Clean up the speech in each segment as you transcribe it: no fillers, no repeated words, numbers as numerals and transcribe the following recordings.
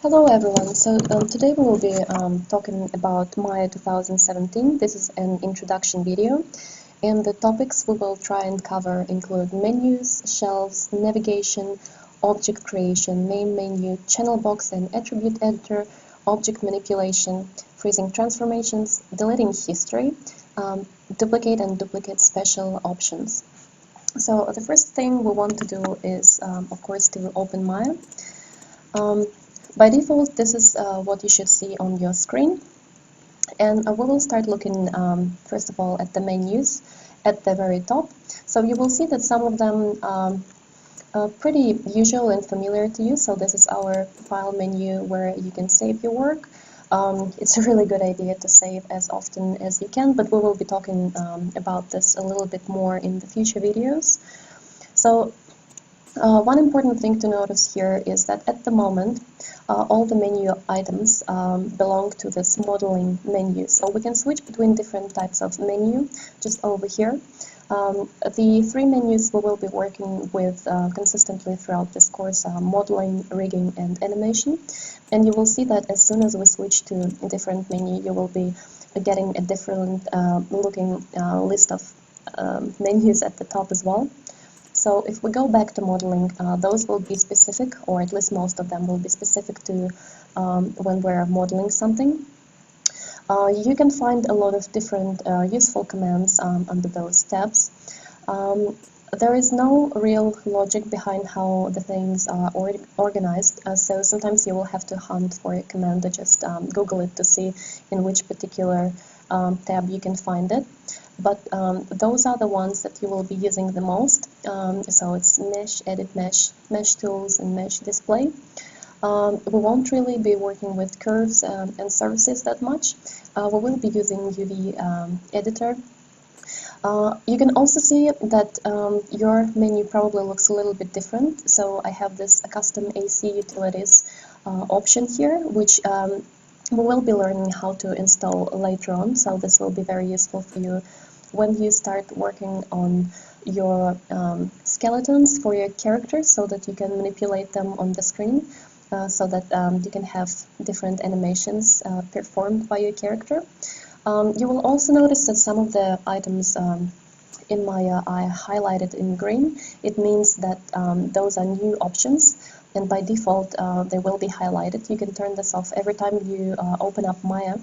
Hello everyone. Today we will be talking about Maya 2017. This is an introduction video, and the topics we will try and cover include menus, shelves, navigation, object creation, main menu, channel box and attribute editor, object manipulation, freezing transformations, deleting history, duplicate and duplicate special options. So the first thing we want to do is, of course, to open Maya. By default, this is what you should see on your screen. And we will start looking, first of all, at the menus at the very top. So you will see that some of them are pretty usual and familiar to you. So this is our file menu where you can save your work. It's a really good idea to save as often as you can, but we will be talking about this a little bit more in the future videos. So one important thing to notice here is that at the moment, all the menu items belong to this modeling menu. So we can switch between different types of menu just over here. The three menus we will be working with consistently throughout this course are modeling, rigging, and animation. And you will see that as soon as we switch to a different menu, you will be getting a different looking list of menus at the top as well. So if we go back to modeling, those will be specific, or at least most of them will be specific to when we're modeling something. You can find a lot of different useful commands under those tabs. There is no real logic behind how the things are organized, so sometimes you will have to hunt for a command or just Google it to see in which particular tab you can find it. But those are the ones that you will be using the most. So it's mesh, edit mesh, mesh tools, and mesh display. We won't really be working with curves and surfaces that much. We will be using UV editor. You can also see that your menu probably looks a little bit different. So I have this custom AC utilities option here, which we will be learning how to install later on. So this will be very useful for you when you start working on your skeletons for your characters, so that you can manipulate them on the screen, so that you can have different animations performed by your character. You will also notice that some of the items in Maya are highlighted in green. It means that those are new options, and by default they will be highlighted. You can turn this off every time you open up Maya.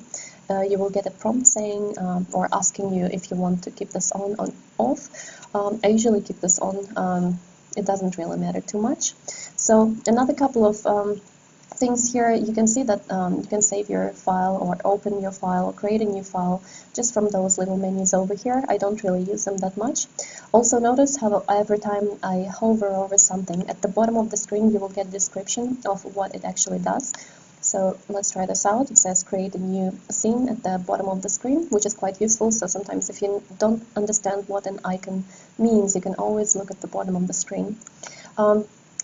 You will get a prompt saying or asking you if you want to keep this on or off. I usually keep this on. It doesn't really matter too much. So another couple of things here, you can see that you can save your file or open your file or create a new file just from those little menus over here. I don't really use them that much. Also notice how every time I hover over something, at the bottom of the screen you will get a description of what it actually does. So let's try this out. It says create a new scene at the bottom of the screen, which is quite useful. So sometimes if you don't understand what an icon means, you can always look at the bottom of the screen.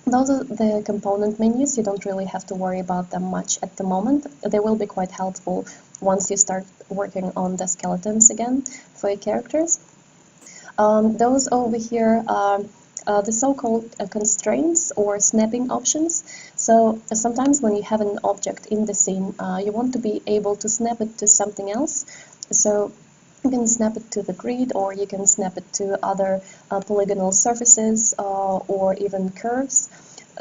Those are the component menus. You don't really have to worry about them much at the moment. They will be quite helpful once you start working on the skeletons again for your characters. Those over here are the so-called constraints or snapping options. So sometimes when you have an object in the scene, you want to be able to snap it to something else. So you can snap it to the grid, or you can snap it to other polygonal surfaces or even curves.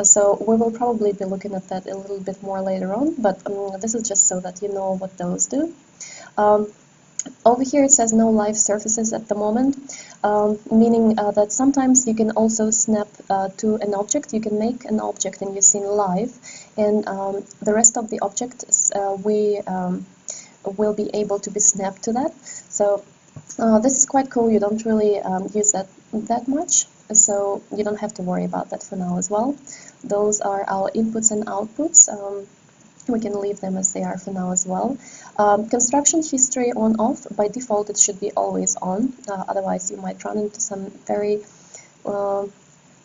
So we will probably be looking at that a little bit more later on, but this is just so that you know what those do. Over here it says no live surfaces at the moment, meaning that sometimes you can also snap to an object. You can make an object in your scene live, and the rest of the object will be able to be snapped to that. So this is quite cool. You don't really use that much, so you don't have to worry about that for now as well. Those are our inputs and outputs. We can leave them as they are for now as well. Construction history on off, by default it should be always on, otherwise you might run into some very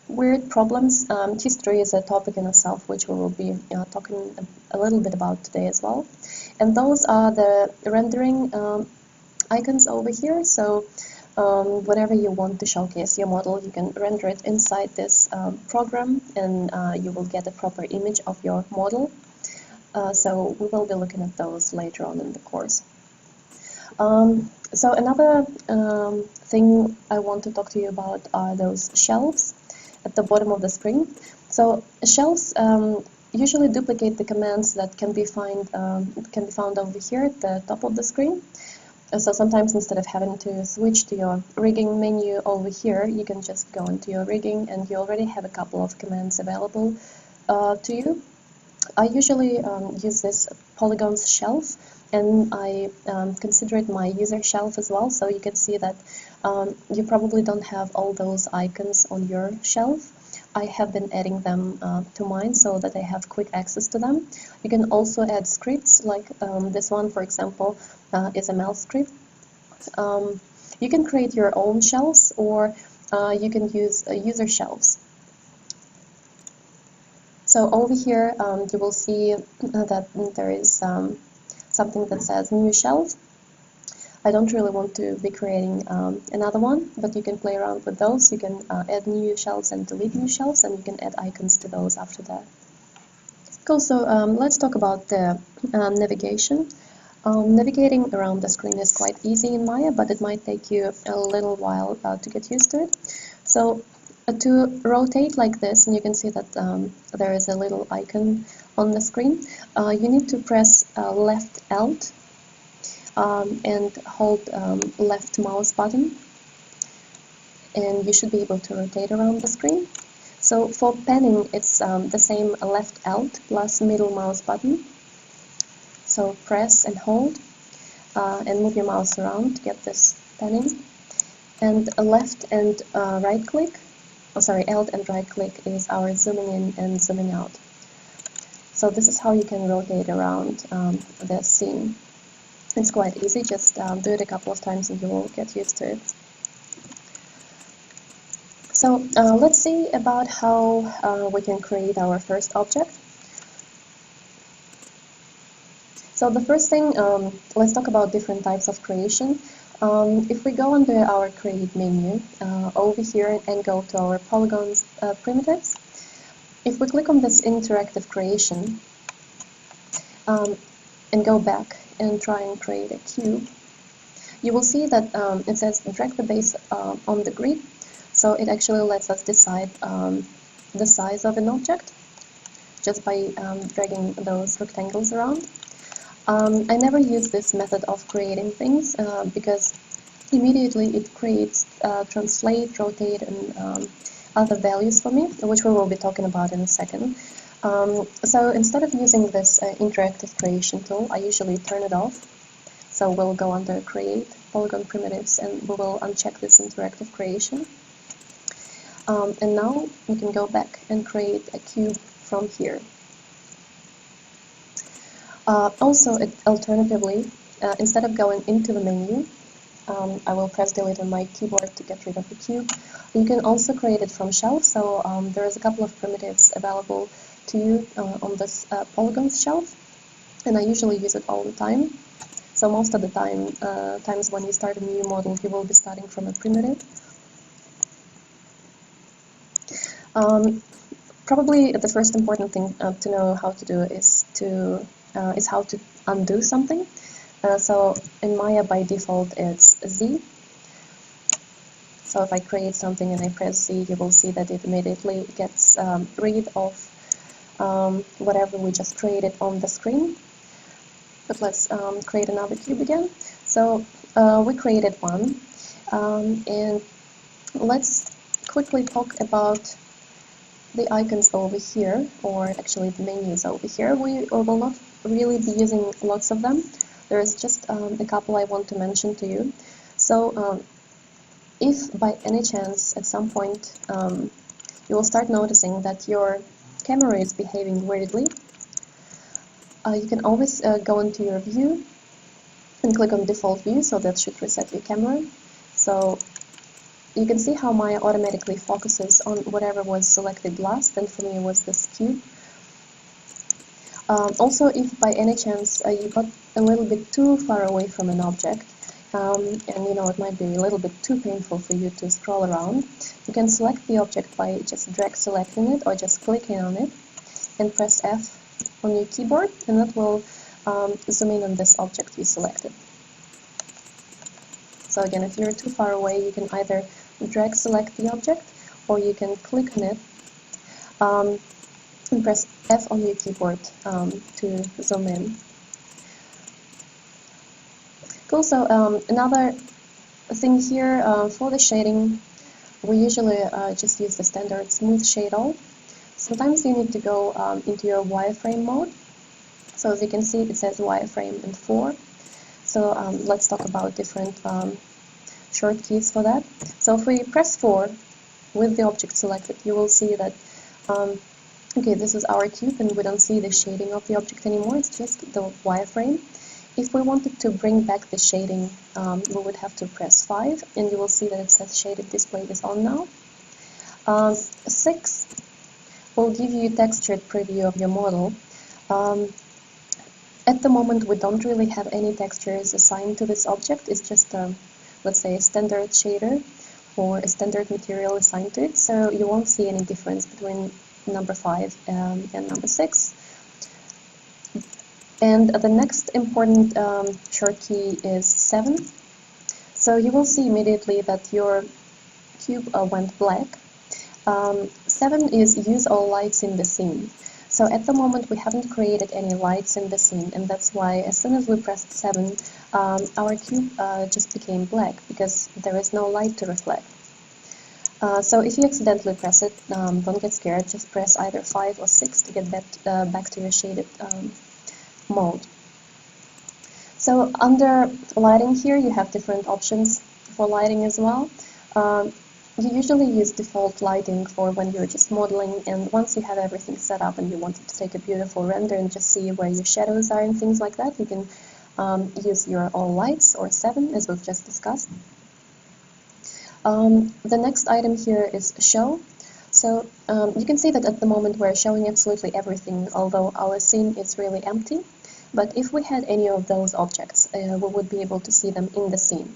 weird problems. History is a topic in itself, which we will be talking a little bit about today as well. And those are the rendering icons over here. So whenever you want to showcase your model, you can render it inside this program, and you will get a proper image of your model. So we will be looking at those later on in the course. So another thing I want to talk to you about are those shelves at the bottom of the screen. So shelves usually duplicate the commands that can be found over here at the top of the screen. So sometimes instead of having to switch to your rigging menu over here, you can just go into your rigging and you already have a couple of commands available to you. I usually use this polygons shelf, and I consider it my user shelf as well, so you can see that you probably don't have all those icons on your shelf. I have been adding them to mine so that I have quick access to them. You can also add scripts, like this one, for example, is a mel script. You can create your own shelves, or you can use user shelves. So over here, you will see that there is something that says new shelf. I don't really want to be creating another one, but you can play around with those. You can add new shelves and delete new shelves, and you can add icons to those after that. Cool, so let's talk about the navigation. Navigating around the screen is quite easy in Maya, but it might take you a little while to get used to it. So to rotate like this, and you can see that there is a little icon on the screen, you need to press left Alt and hold left mouse button, and you should be able to rotate around the screen. So for panning, it's the same left Alt plus middle mouse button. So press and hold and move your mouse around to get this panning. And left and right click, Alt and right click is our zooming in and zooming out. So this is how you can rotate around the scene. It's quite easy, just do it a couple of times and you will get used to it. So let's see about how we can create our first object. So the first thing, let's talk about different types of creation. If we go under our create menu over here and go to our polygons primitives, if we click on this interactive creation and go back and try and create a cube, you will see that it says drag the base on the grid. So it actually lets us decide the size of an object just by dragging those rectangles around. I never use this method of creating things because immediately it creates translate, rotate, and other values for me, which we will be talking about in a second. So instead of using this interactive creation tool, I usually turn it off. So we'll go under create, polygon primitives, and we will uncheck this interactive creation. And now we can go back and create a cube from here. Also, alternatively, instead of going into the menu, I will press delete on my keyboard to get rid of the cube. You can also create it from shelf, so there is a couple of primitives available to you on this polygons shelf, and I usually use it all the time. So most of the times when you start a new model, you will be starting from a primitive. Probably the first important thing to know how to do is how to undo something. So in Maya by default it's Z. So if I create something and I press Z, you will see that it immediately gets rid of whatever we just created on the screen. But let's create another cube again. So we created one, and let's quickly talk about the icons over here, or actually the menus over here. We will not really be using lots of them. There is just a couple I want to mention to you. So if by any chance at some point you will start noticing that your camera is behaving weirdly, you can always go into your view and click on default view, so that should reset your camera. So you can see how Maya automatically focuses on whatever was selected last, and for me it was this cube. Also, if by any chance you got a little bit too far away from an object, and it might be a little bit too painful for you to scroll around, you can select the object by just drag selecting it or just clicking on it and press F on your keyboard, and that will zoom in on this object you selected. So again, if you're too far away, you can either drag select the object, or you can click on it and press F on your keyboard to zoom in. Cool, so another thing here for the shading, we usually just use the standard smooth shade all. Sometimes you need to go into your wireframe mode. So as you can see, it says wireframe and 4. So let's talk about different short keys for that. So if we press 4 with the object selected, you will see that okay, this is our cube and we don't see the shading of the object anymore, it's just the wireframe. If we wanted to bring back the shading, we would have to press 5, and you will see that it says shaded display is on now. 6 will give you a textured preview of your model. At the moment, we don't really have any textures assigned to this object. It's just, let's say, a standard shader or a standard material assigned to it, so you won't see any difference between number 5 and number 6. And the next important short key is 7. So you will see immediately that your cube went black. 7 is use all lights in the scene. So at the moment we haven't created any lights in the scene, and that's why as soon as we pressed 7, our cube just became black, because there is no light to reflect. So if you accidentally press it, don't get scared, just press either 5 or 6 to get back to your shaded mode. So under lighting here, you have different options for lighting as well. You usually use default lighting for when you're just modeling, and once you have everything set up and you wanted to take a beautiful render and just see where your shadows are and things like that, you can use your all lights or 7, as we've just discussed. The next item here is show. So you can see that at the moment we're showing absolutely everything, although our scene is really empty. But if we had any of those objects, we would be able to see them in the scene.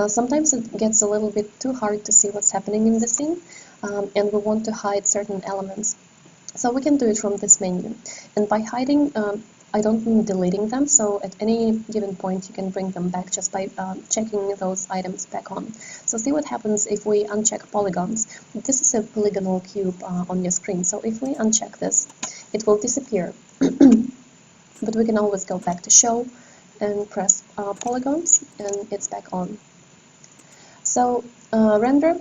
Sometimes it gets a little bit too hard to see what's happening in the scene, and we want to hide certain elements. So we can do it from this menu. And by hiding, I don't mean deleting them, so at any given point you can bring them back just by checking those items back on. So see what happens if we uncheck polygons. This is a polygonal cube on your screen, so if we uncheck this, it will disappear. But we can always go back to show and press polygons, and it's back on. So render,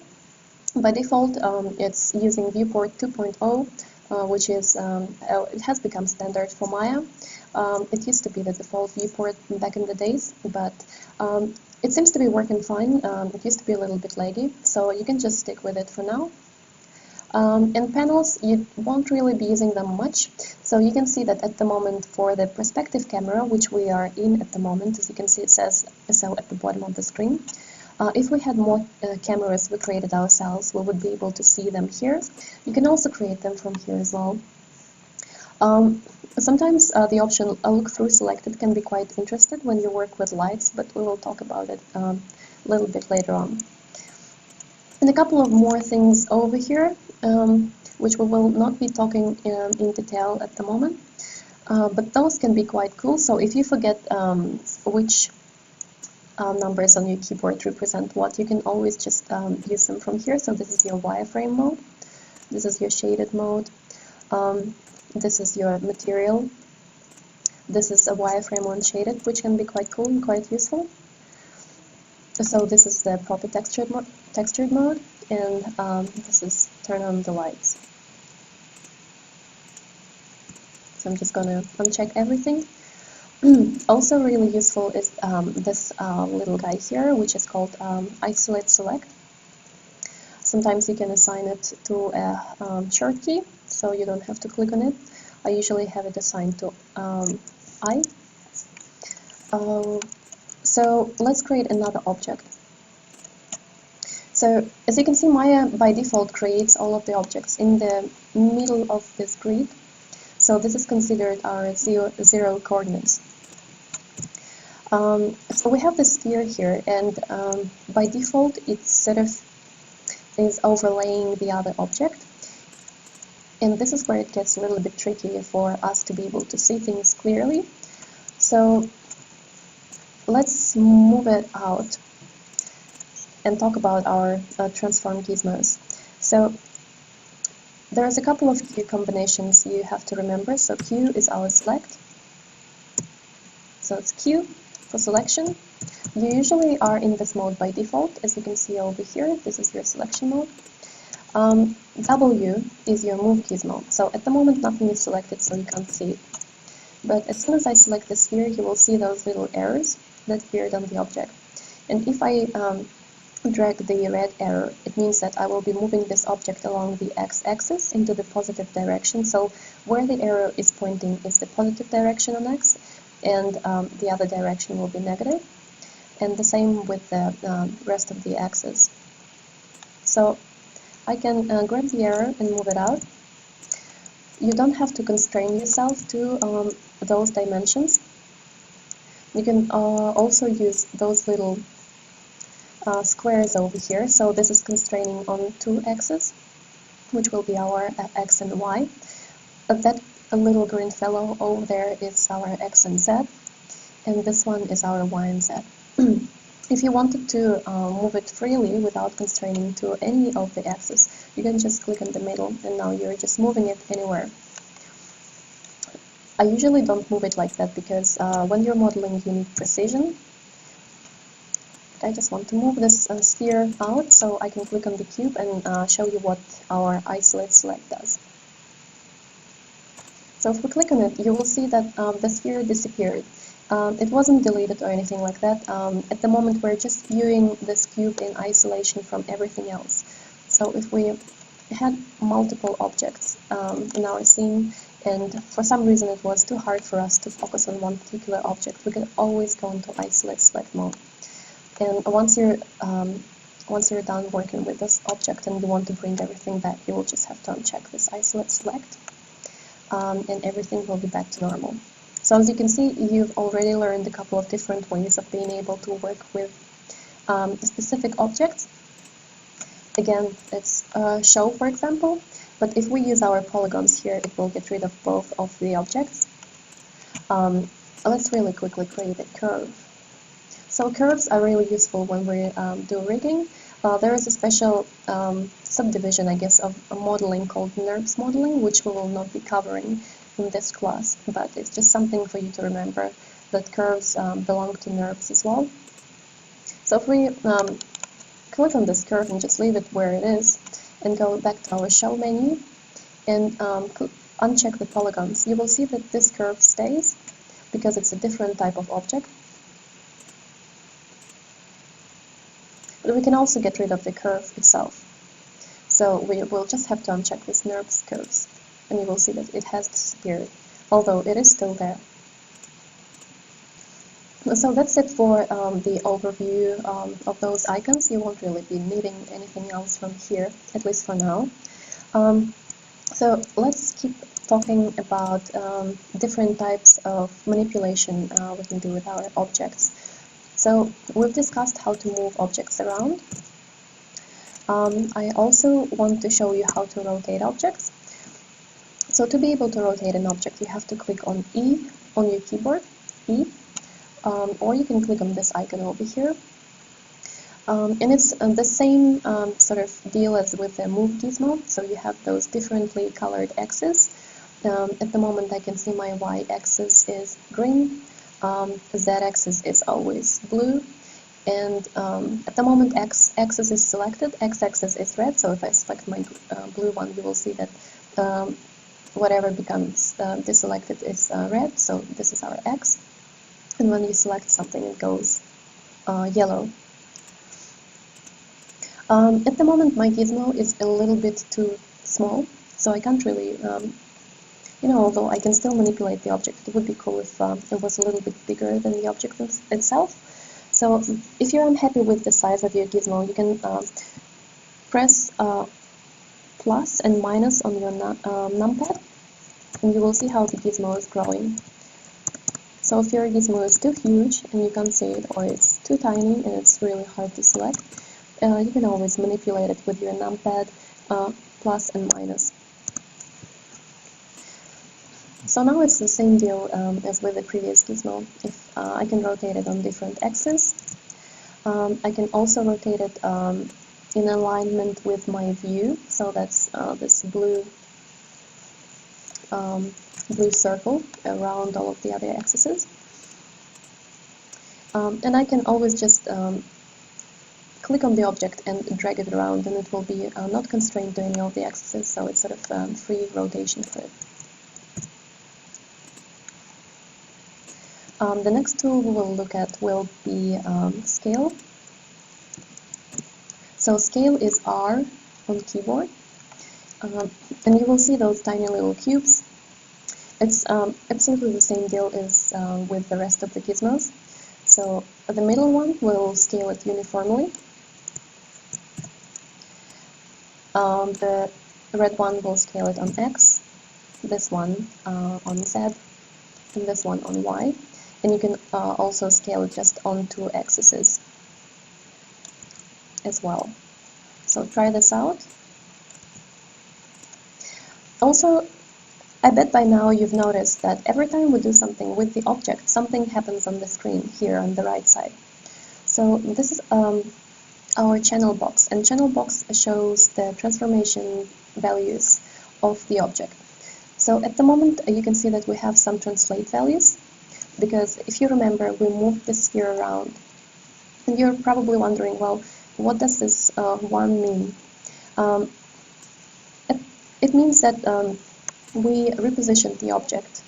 by default, it's using viewport 2.0, which is, it has become standard for Maya. It used to be the default viewport back in the days, but it seems to be working fine. It used to be a little bit laggy, so you can just stick with it for now. And panels, you won't really be using them much, so you can see that at the moment for the perspective camera, which we are in at the moment, as you can see it says so at the bottom of the screen. If we had more cameras we created ourselves, we would be able to see them here. You can also create them from here as well. Sometimes the option look through selected can be quite interesting when you work with lights, but we will talk about it a little bit later on. And a couple of more things over here, which we will not be talking in detail at the moment, but those can be quite cool. So if you forget which numbers on your keyboard represent what, you can always just use them from here. So this is your wireframe mode, this is your shaded mode, this is your material, this is a wireframe unshaded, which can be quite cool and quite useful. So this is the proper textured mode, and this is turn on the lights. So I'm just gonna uncheck everything. Also really useful is this little guy here, which is called isolate select. Sometimes you can assign it to a short key, so you don't have to click on it. I usually have it assigned to I. So let's create another object. So as you can see, Maya by default creates all of the objects in the middle of this grid. So this is considered our zero coordinates. So we have the sphere here, and by default it sort of is overlaying the other object. And this is where it gets a little bit tricky for us to be able to see things clearly. So let's move it out and talk about our transform gizmos. So there's a couple of Q combinations you have to remember. So Q is our select. So it's Q for selection. You usually are in this mode by default, as you can see over here. This is your selection mode. W is your move gizmo. So at the moment nothing is selected, so you can't see it. But as soon as I select the sphere, you will see those little arrows that appeared on the object. And if I drag the red arrow, it means that I will be moving this object along the x-axis into the positive direction. So where the arrow is pointing is the positive direction on x, and the other direction will be negative. And the same with the rest of the axis. So I can grab the arrow and move it out. You don't have to constrain yourself to those dimensions. You can also use those little squares over here. So this is constraining on two axes, which will be our x and y. That little green fellow over there is our x and z, and this one is our y and z. If you wanted to move it freely without constraining to any of the axes, you can just click in the middle, and now you're just moving it anywhere. I usually don't move it like that because when you're modeling you need precision. I just want to move this sphere out so I can click on the cube and show you what our isolate select does. So if we click on it, you will see that the sphere disappeared. It wasn't deleted or anything like that. At the moment we're just viewing this cube in isolation from everything else. So if we had multiple objects in our scene, and for some reason it was too hard for us to focus on one particular object, we can always go into isolate select mode. And once you're done working with this object and you want to bring everything back, you will just have to uncheck this isolate select, and everything will be back to normal. So as you can see, you've already learned a couple of different ways of being able to work with specific objects. Again, it's show, for example, but if we use our polygons here, it will get rid of both of the objects. Let's really quickly create a curve. So curves are really useful when we do rigging. There is a special subdivision, I guess, of a modeling called NURBS modeling, which we will not be covering in this class, but it's just something for you to remember that curves belong to NURBS as well. So if we click on this curve and just leave it where it is and go back to our show menu and uncheck the polygons, you will see that this curve stays because it's a different type of object. But we can also get rid of the curve itself. So we will just have to uncheck this NURBS curves, and you will see that it has disappeared, although it is still there. So that's it for the overview of those icons. You won't really be needing anything else from here, at least for now. So let's keep talking about different types of manipulation we can do with our objects. So we've discussed how to move objects around. I also want to show you how to rotate objects. So to be able to rotate an object, you have to click on E on your keyboard, E, or you can click on this icon over here. And it's the same sort of deal as with the move gizmo, so you have those differently colored axes. At the moment I can see my y-axis is green, z-axis is always blue, and at the moment x-axis is selected, x-axis is red, so if I select my blue one, you will see that whatever becomes deselected is red, so this is our x, and when you select something it goes yellow. At the moment my gizmo is a little bit too small, so I can't really although I can still manipulate the object, it would be cool if it was a little bit bigger than the object itself. So if you're unhappy with the size of your gizmo, you can press plus and minus on your numpad, and you will see how the gizmo is growing. So if your gizmo is too huge and you can't see it, or it's too tiny and it's really hard to select, you can always manipulate it with your numpad plus and minus. So now it's the same deal as with the previous gizmo. If I can rotate it on different axes, I can also rotate it in alignment with my view. So that's this blue circle around all of the other axes. And I can always just click on the object and drag it around, and it will be not constrained to any of the axes, so it's sort of free rotation for it. The next tool we will look at will be scale. So scale is R on keyboard, and you will see those tiny little cubes. It's absolutely the same deal as with the rest of the gizmos. So the middle one will scale it uniformly. The red one will scale it on X, this one on Z, and this one on Y. And you can also scale it just on 2 axes as well. So try this out. Also, I bet by now you've noticed that every time we do something with the object, something happens on the screen here on the right side. So this is our channel box, and channel box shows the transformation values of the object. So at the moment you can see that we have some translate values, because if you remember, we moved the sphere around. And you're probably wondering, well, what does this 1 mean? It means that we repositioned the object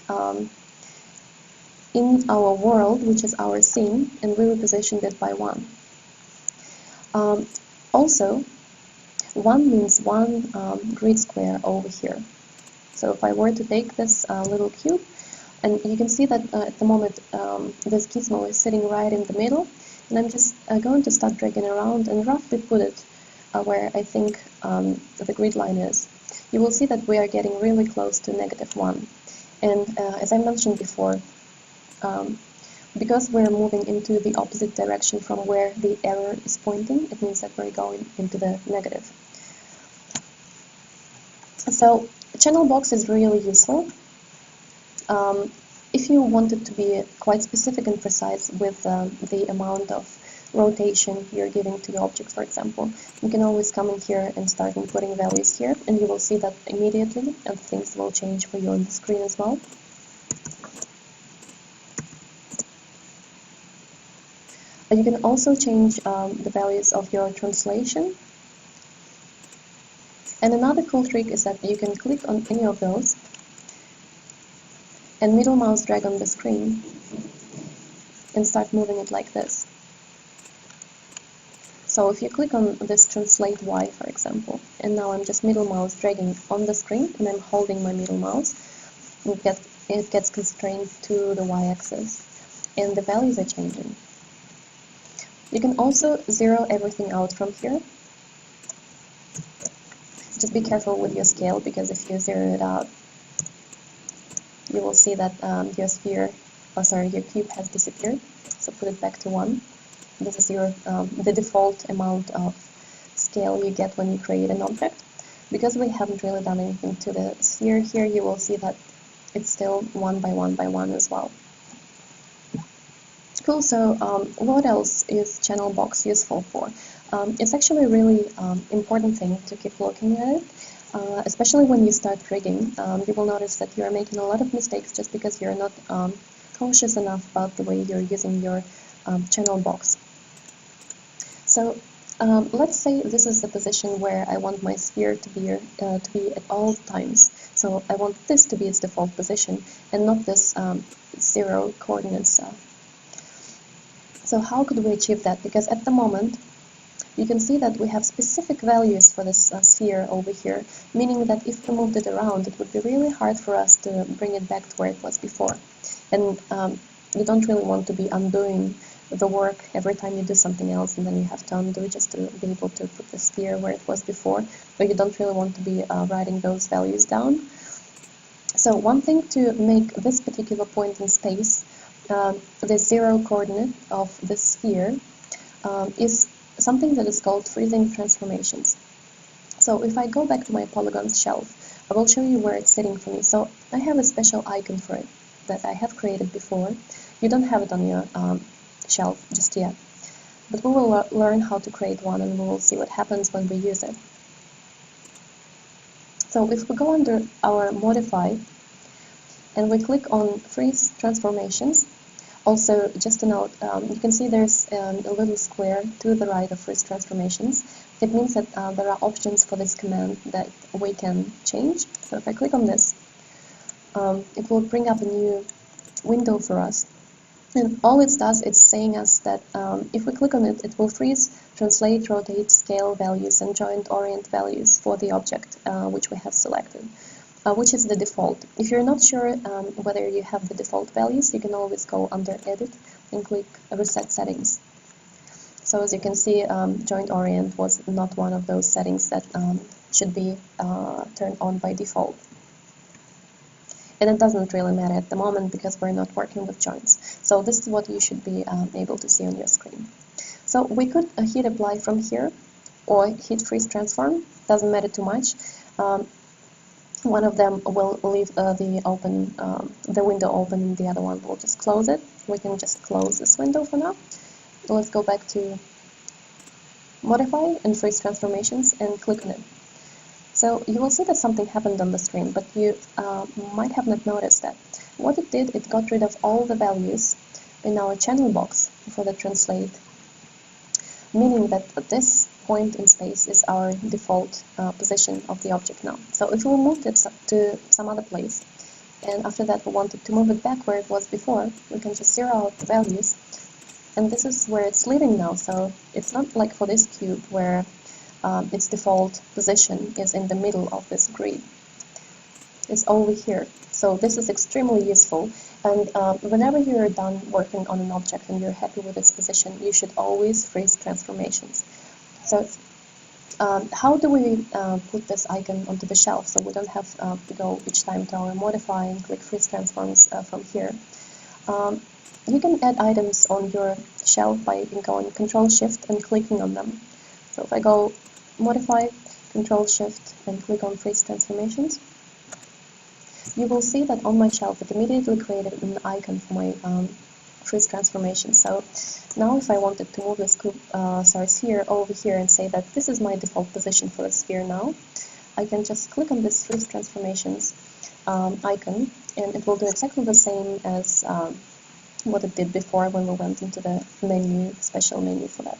in our world, which is our scene, and we repositioned it by 1. Also, 1 means 1 grid square over here. So if I were to take this little cube, and you can see that at the moment this gizmo is sitting right in the middle, and I'm just going to start dragging around and roughly put it where I think the grid line is. You will see that we are getting really close to -1. And as I mentioned before, because we're moving into the opposite direction from where the arrow is pointing, it means that we're going into the negative. So channel box is really useful. If you wanted to be quite specific and precise with the amount of rotation you're giving to the object, for example, you can always come in here and start inputting values here, and you will see that immediately and things will change for you on the screen as well. You can also change the values of your translation. And another cool trick is that you can click on any of those and middle mouse drag on the screen and start moving it like this. So if you click on this translate Y, for example, and now I'm just middle mouse dragging on the screen and I'm holding my middle mouse, it gets constrained to the Y-axis and the values are changing. You can also zero everything out from here. Just be careful with your scale, because if you zero it out, you will see that your cube has disappeared. So put it back to 1. This is your the default amount of scale you get when you create an object. Because we haven't really done anything to the sphere here, you will see that it's still 1 by 1 by 1 as well. Cool, so what else is channel box useful for? It's actually a really important thing to keep looking at it, especially when you start rigging. You will notice that you are making a lot of mistakes just because you're not cautious enough about the way you're using your channel box. So let's say this is the position where I want my sphere to be at all times. So I want this to be its default position and not this 0 coordinates. So how could we achieve that? Because at the moment, you can see that we have specific values for this sphere over here, meaning that if we moved it around, it would be really hard for us to bring it back to where it was before. And you don't really want to be undoing the work every time you do something else, and then you have to undo just to be able to put the sphere where it was before, but you don't really want to be writing those values down. So one thing to make this particular point in space, the 0 coordinate of the sphere, is something that is called freezing transformations. So if I go back to my polygons shelf, I will show you where it's sitting for me. So I have a special icon for it that I have created before. You don't have it on your shelf just yet, but we will learn how to create one, and we will see what happens when we use it. So if we go under our modify and we click on freeze transformations, also just a note, you can see there's a little square to the right of freeze transformations. It means that there are options for this command that we can change. So if I click on this, it will bring up a new window for us. And all it does is saying us that if we click on it, it will freeze, translate, rotate, scale values, and joint orient values for the object which we have selected, which is the default. If you're not sure whether you have the default values, you can always go under Edit and click Reset Settings. So as you can see, joint orient was not one of those settings that should be turned on by default. And it doesn't really matter at the moment because we're not working with joints. So this is what you should be able to see on your screen. So we could hit apply from here or hit freeze transform, doesn't matter too much. One of them will leave the window open, and the other one will just close it. We can just close this window for now. Let's go back to modify and freeze transformations and click on it. So you will see that something happened on the screen, but you might have not noticed that. What it did, it got rid of all the values in our channel box for the translate, meaning that this point in space is our default position of the object now. So if we moved it to some other place, and after that we wanted to move it back where it was before, we can just zero out the values, and this is where it's living now. So it's not like for this cube where its default position is in the middle of this grid. It's over here. So this is extremely useful, and whenever you're done working on an object and you're happy with its position, you should always freeze transformations. So how do we put this icon onto the shelf so we don't have to go each time to our modify and click freeze transforms from here? You can add items on your shelf by going Control Shift and clicking on them. So if I go modify, Control Shift, and click on freeze transformations, you will see that on my shelf it immediately created an icon for my freeze transformation. So now if I wanted to move this sphere over here and say that this is my default position for the sphere now, I can just click on this freeze transformations icon, and it will do exactly the same as what it did before when we went into the menu, special menu for that.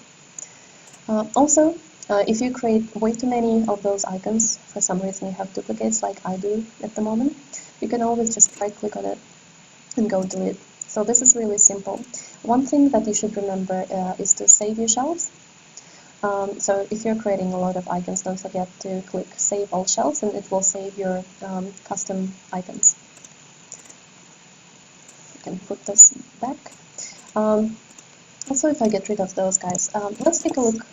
Also, if you create way too many of those icons, for some reason you have duplicates like I do at the moment, you can always just right click on it and go delete. So this is really simple. One thing that you should remember is to save your shelves. So if you're creating a lot of icons, don't forget to click Save All Shelves, and it will save your custom icons. You can put this back. Also, if I get rid of those guys, let's take a look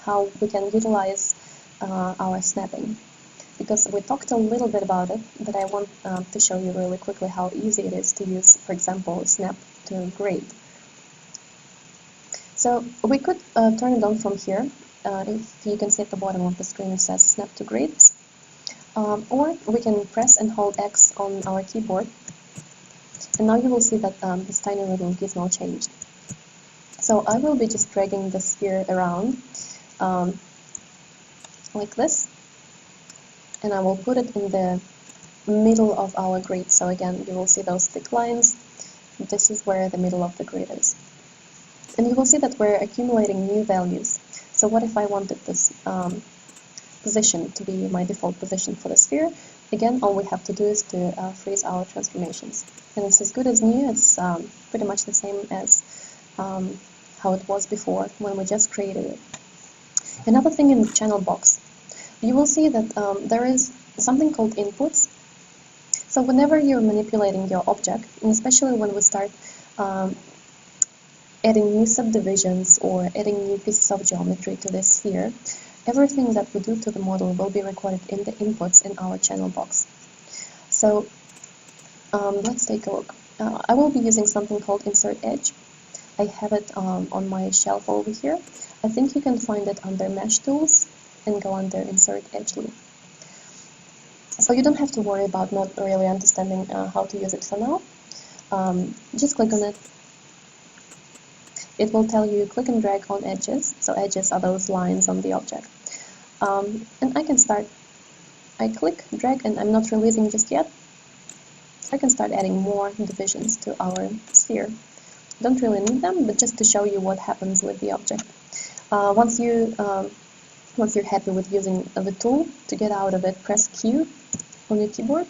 how we can utilize our snapping. Because we talked a little bit about it, but I want to show you really quickly how easy it is to use, for example, snap to grid. So we could turn it on from here. If you can see at the bottom of the screen, it says snap to grids. Or we can press and hold X on our keyboard. And now you will see that this tiny little gizmo changed. So I will be just dragging the sphere around like this, and I will put it in the middle of our grid. So again, you will see those thick lines. This is where the middle of the grid is. And you will see that we're accumulating new values. So what if I wanted this position to be my default position for the sphere? Again, all we have to do is to freeze our transformations. And it's as good as new. It's pretty much the same as how it was before when we just created it. Another thing in the channel box, you will see that there is something called inputs. So whenever you're manipulating your object, and especially when we start adding new subdivisions or adding new pieces of geometry to this sphere, everything that we do to the model will be recorded in the inputs in our channel box. So let's take a look. I will be using something called Insert Edge. I have it on my shelf over here. I think you can find it under Mesh Tools and go under Insert Edge Loop. So you don't have to worry about not really understanding how to use it for now. Just click on it. It will tell you click and drag on edges. So edges are those lines on the object. And I can start. I click, drag, and I'm not releasing just yet. So I can start adding more divisions to our sphere. Don't really need them, but just to show you what happens with the object. Once you're happy with using the tool, to get out of it, press Q on your keyboard,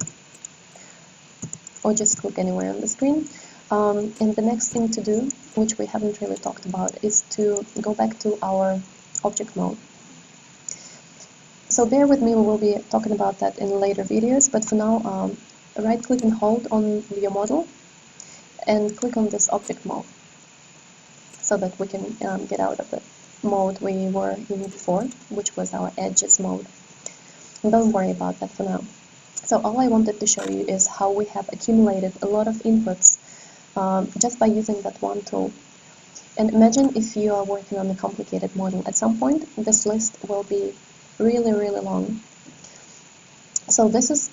or just click anywhere on the screen. And the next thing to do, which we haven't really talked about, is to go back to our object mode. So bear with me, we will be talking about that in later videos, but for now, right click and hold on your model and click on this object mode so that we can get out of the mode we were in before, which was our edges mode. And don't worry about that for now. So all I wanted to show you is how we have accumulated a lot of inputs just by using that one tool. And imagine if you are working on a complicated model. At some point, this list will be really, really long. So this is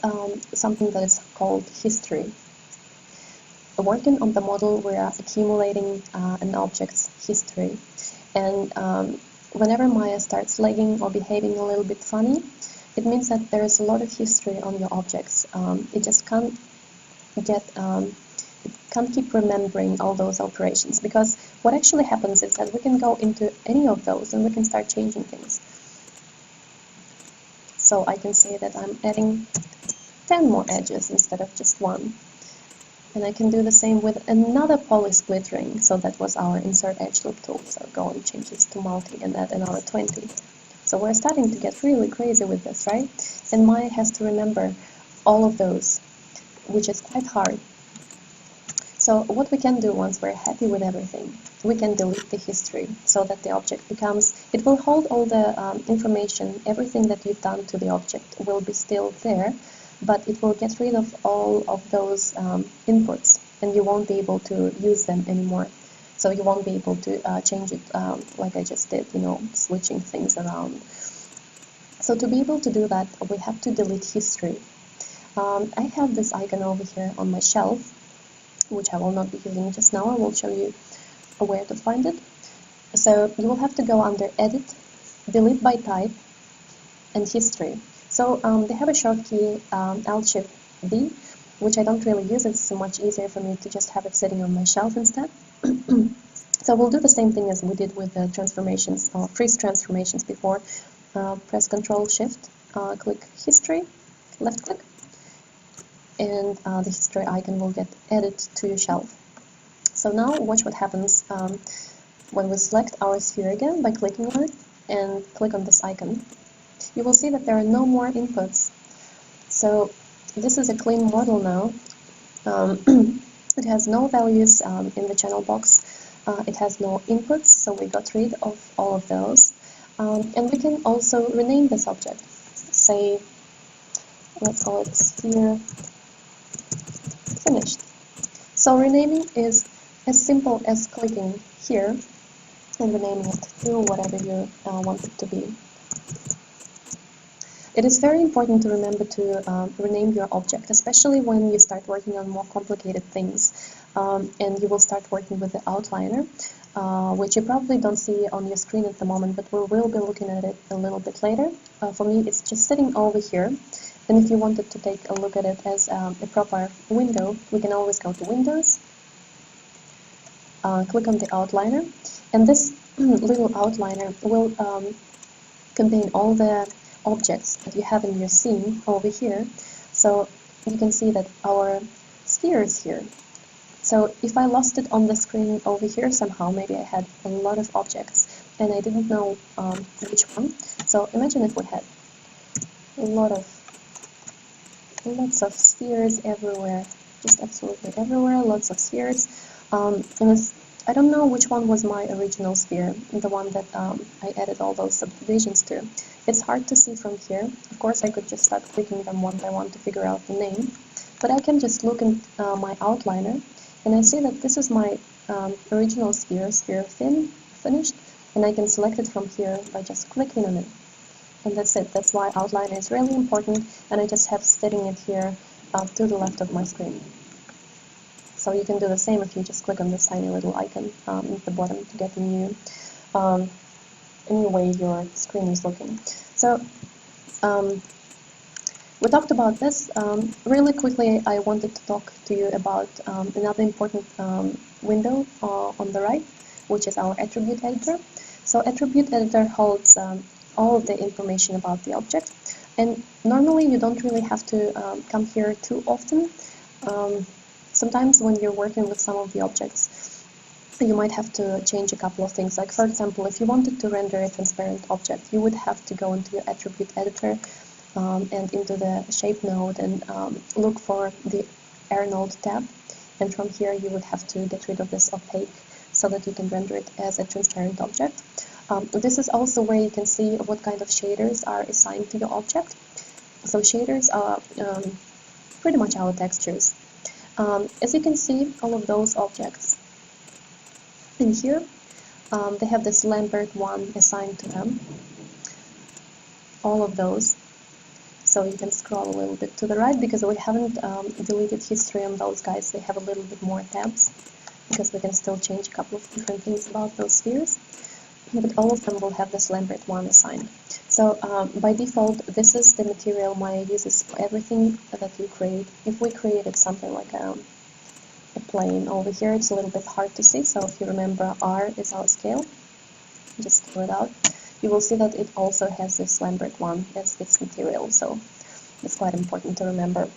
something that is called history. Working on the model, we are accumulating an object's history. And whenever Maya starts lagging or behaving a little bit funny, it means that there is a lot of history on your objects. It just can't keep remembering all those operations, because what actually happens is that we can go into any of those and we can start changing things. So I can say that I'm adding 10 more edges instead of just one. And I can do the same with another poly split ring. So that was our insert edge loop tool. So go and change this to multi and add another 20. So we're starting to get really crazy with this, right? And Maya has to remember all of those, which is quite hard. So what we can do once we're happy with everything, we can delete the history so that the object becomes, it will hold all the information, everything that you've done to the object will be still there, but it will get rid of all of those inputs, and you won't be able to use them anymore. So you won't be able to change it like I just did, switching things around. So to be able to do that, we have to delete history. I have this icon over here on my shelf, which I will not be using just now. I will show you where to find it. So you will have to go under Edit, Delete by Type, and History. So they have a short key, Alt-Shift-D, which I don't really use. It's so much easier for me to just have it sitting on my shelf instead. So we'll do the same thing as we did with the transformations, or freeze transformations before. Press Ctrl-Shift, click History, left click, and the history icon will get added to your shelf. So now watch what happens when we select our sphere again by clicking on it and click on this icon. You will see that there are no more inputs. So this is a clean model now. It has no values in the channel box. It has no inputs, so we got rid of all of those. And we can also rename this object. Say, let's call it sphere finished. So renaming is as simple as clicking here and renaming it to whatever you want it to be. It is very important to remember to rename your object, especially when you start working on more complicated things, and you will start working with the outliner, which you probably don't see on your screen at the moment, but we will be looking at it a little bit later. For me, it's just sitting over here. And if you wanted to take a look at it as a proper window, we can always go to Windows, click on the outliner, and this little outliner will contain all the objects that you have in your scene over here. So you can see that our sphere is here. So if I lost it on the screen over here somehow, maybe I had a lot of objects and I didn't know which one. So imagine if we had lots of spheres everywhere, just absolutely everywhere, lots of spheres. And I don't know which one was my original sphere, the one that I added all those subdivisions to. It's hard to see from here. Of course, I could just start clicking them one by one to figure out the name, but I can just look in my outliner, and I see that this is my original sphere finished, and I can select it from here by just clicking on it. And that's it. That's why outline is really important, and I just have setting it here to the left of my screen. So you can do the same if you just click on this tiny little icon at the bottom to get a new way your screen is looking. So we talked about this. Really quickly, I wanted to talk to you about another important window on the right, which is our attribute editor. So attribute editor holds all of the information about the object, and normally you don't really have to come here too often. Sometimes when you're working with some of the objects, you might have to change a couple of things. Like for example, if you wanted to render a transparent object, you would have to go into your attribute editor and into the shape node and look for the air node tab. And from here you would have to get rid of this opaque so that you can render it as a transparent object. This is also where you can see what kind of shaders are assigned to your object. So shaders are pretty much our textures. As you can see, all of those objects in here, they have this Lambert 1 assigned to them. All of those. So you can scroll a little bit to the right because we haven't deleted history on those guys. They have a little bit more tabs because we can still change a couple of different things about those spheres. But all of them will have this Lambert 1 assigned. So by default, this is the material Maya uses for everything that you create. If we created something like a plane over here, it's a little bit hard to see. So if you remember, R is our scale. Just scale it out. You will see that it also has this Lambert 1 as its material. So it's quite important to remember.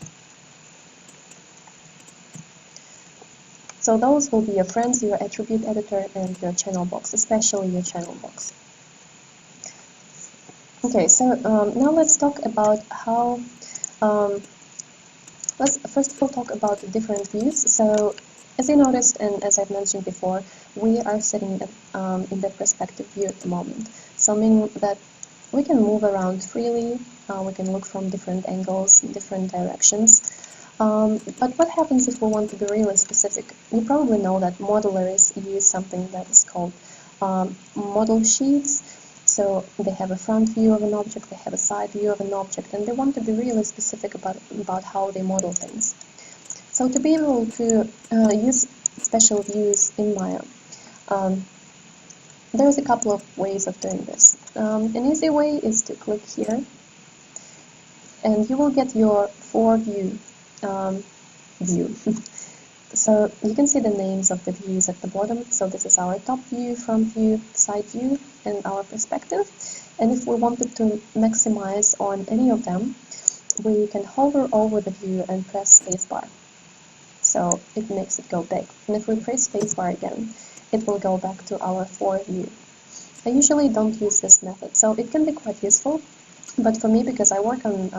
So those will be your friends, your attribute editor, and your channel box, especially your channel box. Okay, so now let's talk about how, let's first of all talk about the different views. So as you noticed, and as I've mentioned before, we are sitting in the perspective view at the moment. So meaning that we can move around freely, we can look from different angles, different directions. But what happens if we want to be really specific? You probably know that modelers use something that is called model sheets. So they have a front view of an object, they have a side view of an object, and they want to be really specific about how they model things. So to be able to use special views in Maya, there's a couple of ways of doing this. An easy way is to click here, and you will get your view. So you can see the names of the views at the bottom. So this is our top view, front view, side view, and our perspective. And if we wanted to maximize on any of them, we can hover over the view and press spacebar. So it makes it go big. And if we press spacebar again, it will go back to our view. I usually don't use this method, so it can be quite useful. But for me, because I work on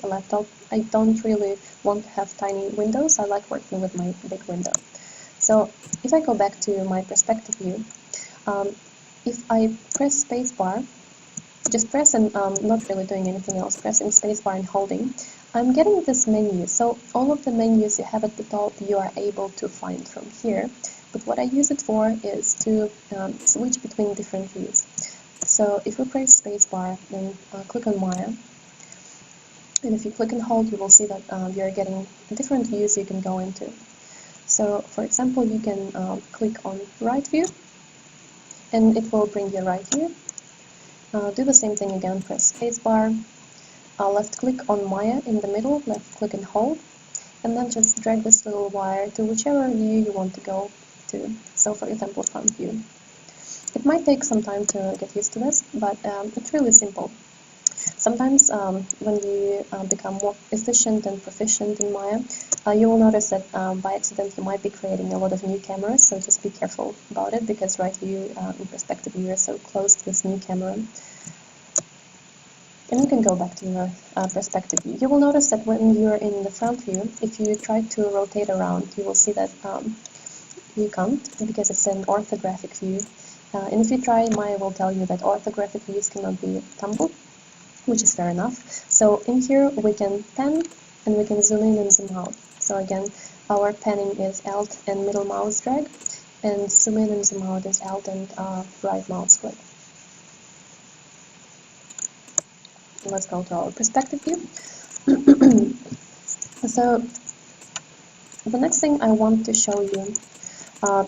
a laptop, I don't really want to have tiny windows. I like working with my big window. So if I go back to my perspective view, if I press spacebar, just press and not really doing anything else, pressing spacebar and holding, I'm getting this menu. So all of the menus you have at the top, you are able to find from here. But what I use it for is to switch between different views. So if we press spacebar and click on Maya, and if you click and hold, you will see that you're getting different views you can go into. So for example, you can click on right view, and it will bring your right view. Do the same thing again, press spacebar, left click on Maya in the middle, left click and hold, and then just drag this little wire to whichever view you want to go to. So for example, front view. It might take some time to get used to this, but it's really simple. Sometimes when you become more efficient and proficient in Maya, you will notice that by accident you might be creating a lot of new cameras, so just be careful about it, because right view and perspective view are so close to this new camera. And you can go back to your perspective view. You will notice that when you're in the front view, if you try to rotate around, you will see that you can't, because it's an orthographic view. And if you try, Maya will tell you that orthographic views cannot be tumbled, which is fair enough. So in here we can pan and we can zoom in and zoom out. So again, our panning is Alt and middle mouse drag, and zoom in and zoom out is Alt and right mouse click. let's go to our perspective view. So the next thing I want to show you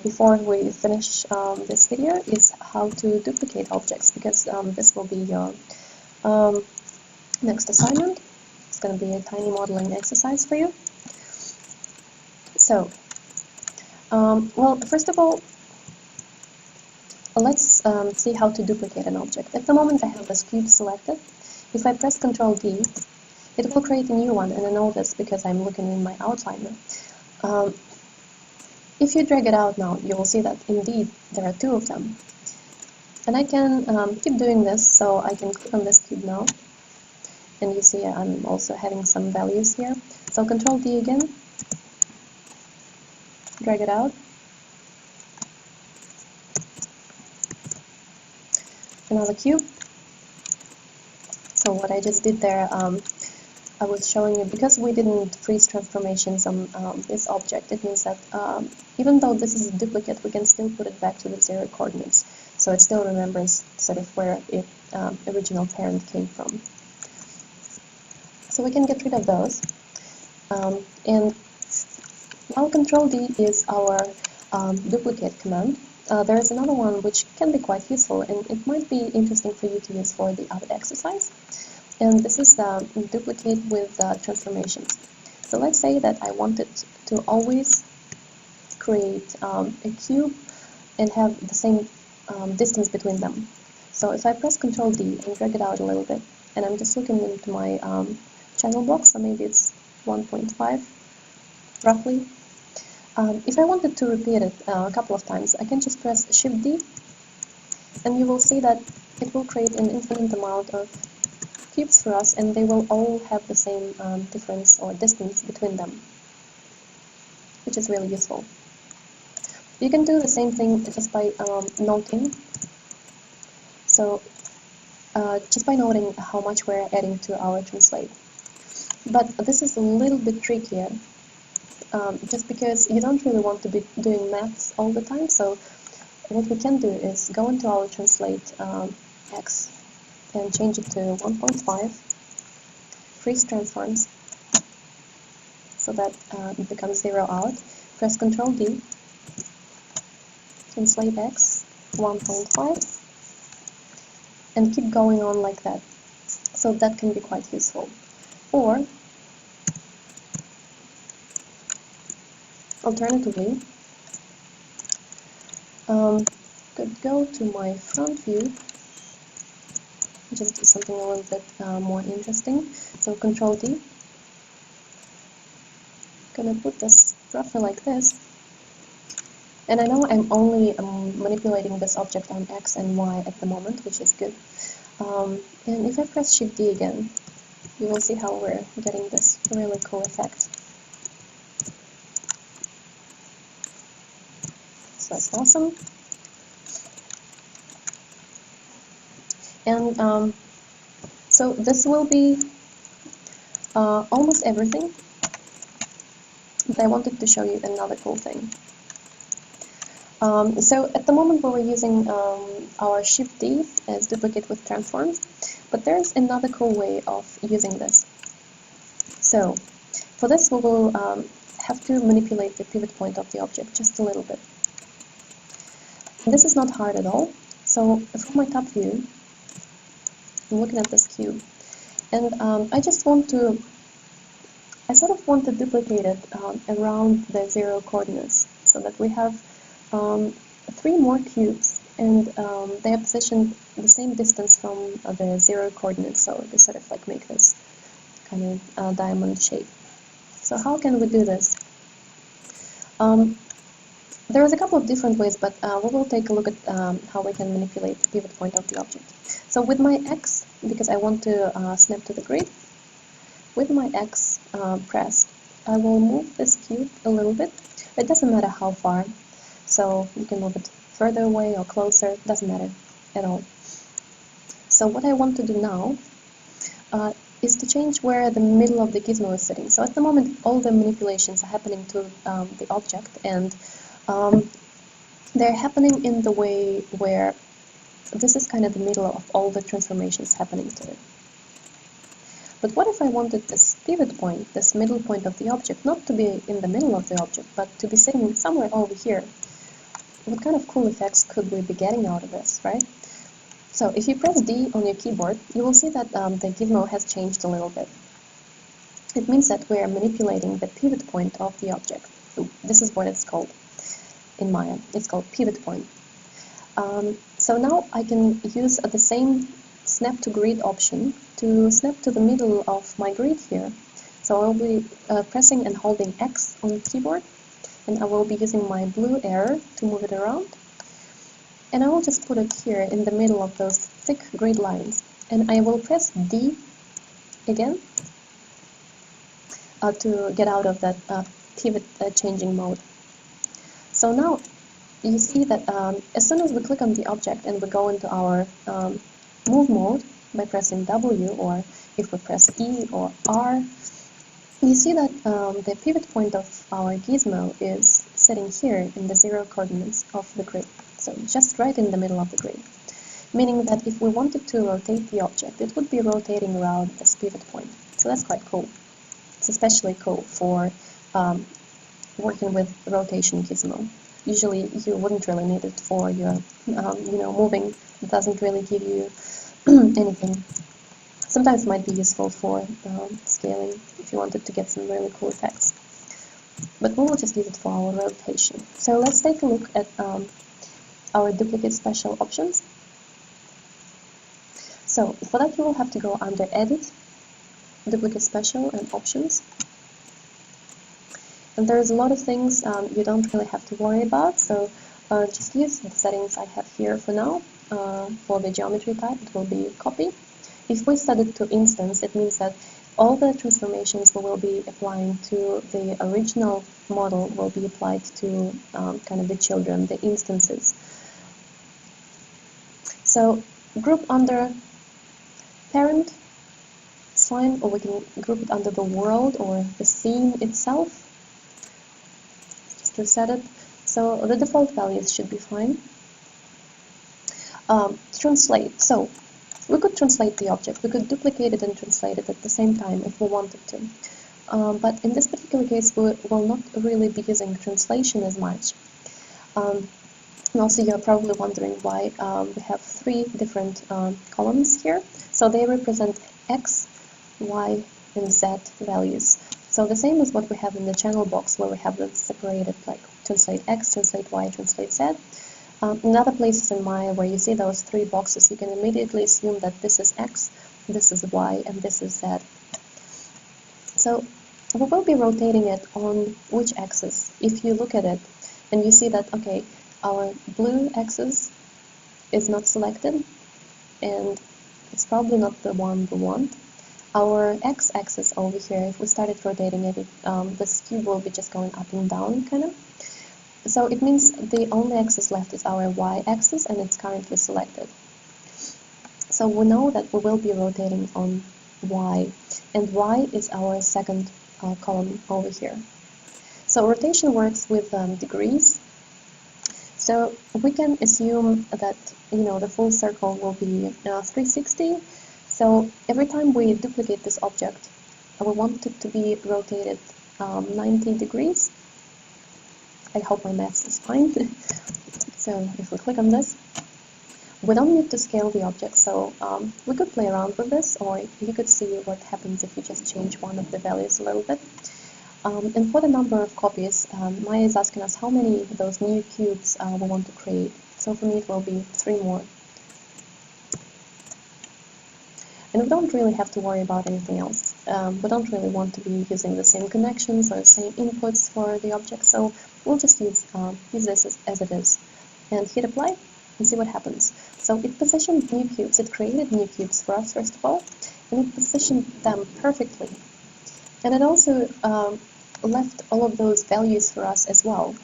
before we finish this video is how to duplicate objects, because this will be your next assignment. It's going to be a tiny modeling exercise for you. So, well, first of all, let's see how to duplicate an object. At the moment I have this cube selected. If I press Ctrl D, it will create a new one, and I know this because I'm looking in my outliner. If you drag it out now, you will see that indeed there are two of them. And I can keep doing this, so I can click on this cube now. And you see I'm also having some values here. So Ctrl D again, drag it out. Another cube. So what I just did there, I was showing you, because we didn't freeze transformations on this object, it means that even though this is a duplicate, we can still put it back to the 0 coordinates. So it still remembers sort of where its original parent came from. So we can get rid of those. And now Ctrl D is our duplicate command. There is another one which can be quite useful, and it might be interesting for you to use for the other exercise. And this is duplicate with transformations. So let's say that I wanted to always create a cube and have the same distance between them. So if I press Ctrl D and drag it out a little bit, and I'm just looking into my channel block, so maybe it's 1.5 roughly. If I wanted to repeat it a couple of times, I can just press Shift D, and you will see that it will create an infinite amount of cubes for us, and they will all have the same difference or distance between them, which is really useful. You can do the same thing just by noting. So just by noting how much we're adding to our translate. But this is a little bit trickier, just because you don't really want to be doing maths all the time. So what we can do is go into our translate x and change it to 1.5, freeze transforms, so that it becomes 0 out. Press Ctrl D, translate x 1.5, and keep going on like that. So that can be quite useful. Or alternatively, could go to my front view, just do something a little bit more interesting. So Ctrl D, gonna put this roughly like this. And I know I'm only manipulating this object on X and Y at the moment, which is good. And if I press Shift D again, you will see how we're getting this really cool effect. So that's awesome. And so this will be almost everything. But I wanted to show you another cool thing. So at the moment we were using our Shift D as duplicate with transforms, but there's another cool way of using this. So for this we will have to manipulate the pivot point of the object just a little bit. This is not hard at all. So from my top view, I'm looking at this cube, and I sort of want to duplicate it around the 0 coordinates, so that we have 3 more cubes, and they are positioned the same distance from the 0 coordinates, so they sort of like make this kind of diamond shape. So how can we do this? There is a couple of different ways, but we will take a look at how we can manipulate the pivot point of the object. So with my X, because I want to snap to the grid, with my X pressed, I will move this cube a little bit. It doesn't matter how far, so you can move it further away or closer, doesn't matter at all. So what I want to do now is to change where the middle of the gizmo is sitting. So at the moment all the manipulations are happening to the object, and they're happening in the way where this is kind of the middle of all the transformations happening to it. But what if I wanted this pivot point, this middle point of the object, not to be in the middle of the object, but to be sitting somewhere over here? What kind of cool effects could we be getting out of this, right? So if you press D on your keyboard, you will see that the gizmo has changed a little bit. It means that we are manipulating the pivot point of the object. This is what it's called in Maya. It's called pivot point. So now I can use the same snap to grid option to snap to the middle of my grid here. So I'll be pressing and holding X on the keyboard, and I will be using my blue arrow to move it around. And I will just put it here in the middle of those thick grid lines. And I will press D again to get out of that pivot changing mode. So now you see that as soon as we click on the object and we go into our move mode by pressing W, or if we press E or R, you see that the pivot point of our gizmo is sitting here in the 0 coordinates of the grid. So just right in the middle of the grid. Meaning that if we wanted to rotate the object, it would be rotating around this pivot point. So that's quite cool. It's especially cool for working with rotation gizmo. Usually you wouldn't really need it for your, moving. It doesn't really give you anything. Sometimes it might be useful for scaling if you wanted to get some really cool effects. But we will just use it for our rotation. So let's take a look at our duplicate special options. So for that you will have to go under Edit, Duplicate Special and Options. And there's a lot of things you don't really have to worry about, so just use the settings I have here for now. For the geometry type, it will be copy. If we set it to instance, it means that all the transformations we will be applying to the original model will be applied to kind of the children, the instances. So group under parent, it's fine, or we can group it under the world or the scene itself. Just reset it. So the default values should be fine. Translate. So we could translate the object. We could duplicate it and translate it at the same time if we wanted to. But in this particular case, we will not really be using translation as much. And also you're probably wondering why we have 3 different columns here. So they represent X, Y, and Z values. So the same as what we have in the channel box, where we have them separated, like translate X, translate Y, translate Z. In other places in Maya where you see those 3 boxes, you can immediately assume that this is X, this is Y, and this is Z. So we will be rotating it on which axis? If you look at it and you see that, okay, our blue axis is not selected, and it's probably not the one we want. Our x-axis over here, if we started rotating it, this cube will be just going up and down, kind of. So it means the only axis left is our y-axis, and it's currently selected. So we know that we will be rotating on y, and y is our second column over here. So rotation works with degrees. So we can assume that the full circle will be 360. So every time we duplicate this object, we want it to be rotated 90 degrees. I hope my math is fine. So if we click on this, we don't need to scale the object. So we could play around with this, or you could see what happens if you just change one of the values a little bit. And for the number of copies, Maya is asking us how many of those new cubes we want to create. So for me it will be 3 more. And we don't really have to worry about anything else. We don't really want to be using the same connections or the same inputs for the object, so we'll just use this as it is. And hit apply and see what happens. So it positioned new cubes, it created new cubes for us first of all, and it positioned them perfectly. And it also left all of those values for us as well.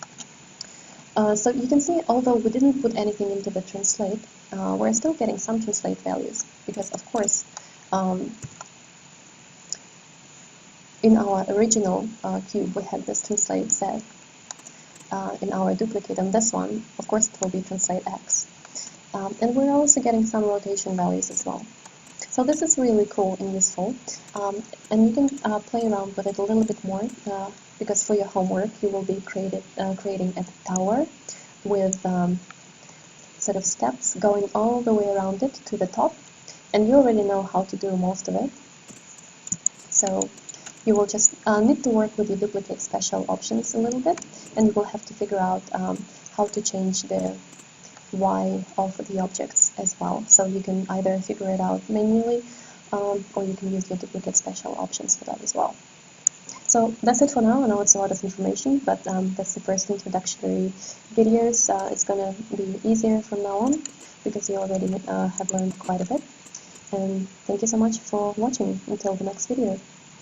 So you can see, although we didn't put anything into the translate, we're still getting some translate values, because of course in our original cube we had this translate Z. In our duplicate on this one, of course it will be translate X. And we're also getting some rotation values as well. So this is really cool and useful, and you can play around with it a little bit more, because for your homework you will be creating a tower with set of steps going all the way around it to the top, and you already know how to do most of it. So you will just need to work with the duplicate special options a little bit, and you will have to figure out how to change the Y of the objects as well. So you can either figure it out manually, or you can use your duplicate special options for that as well. So that's it for now. I know it's a lot of information, but that's the first introductory videos. It's gonna be easier from now on because you already have learned quite a bit. And thank you so much for watching. Until the next video.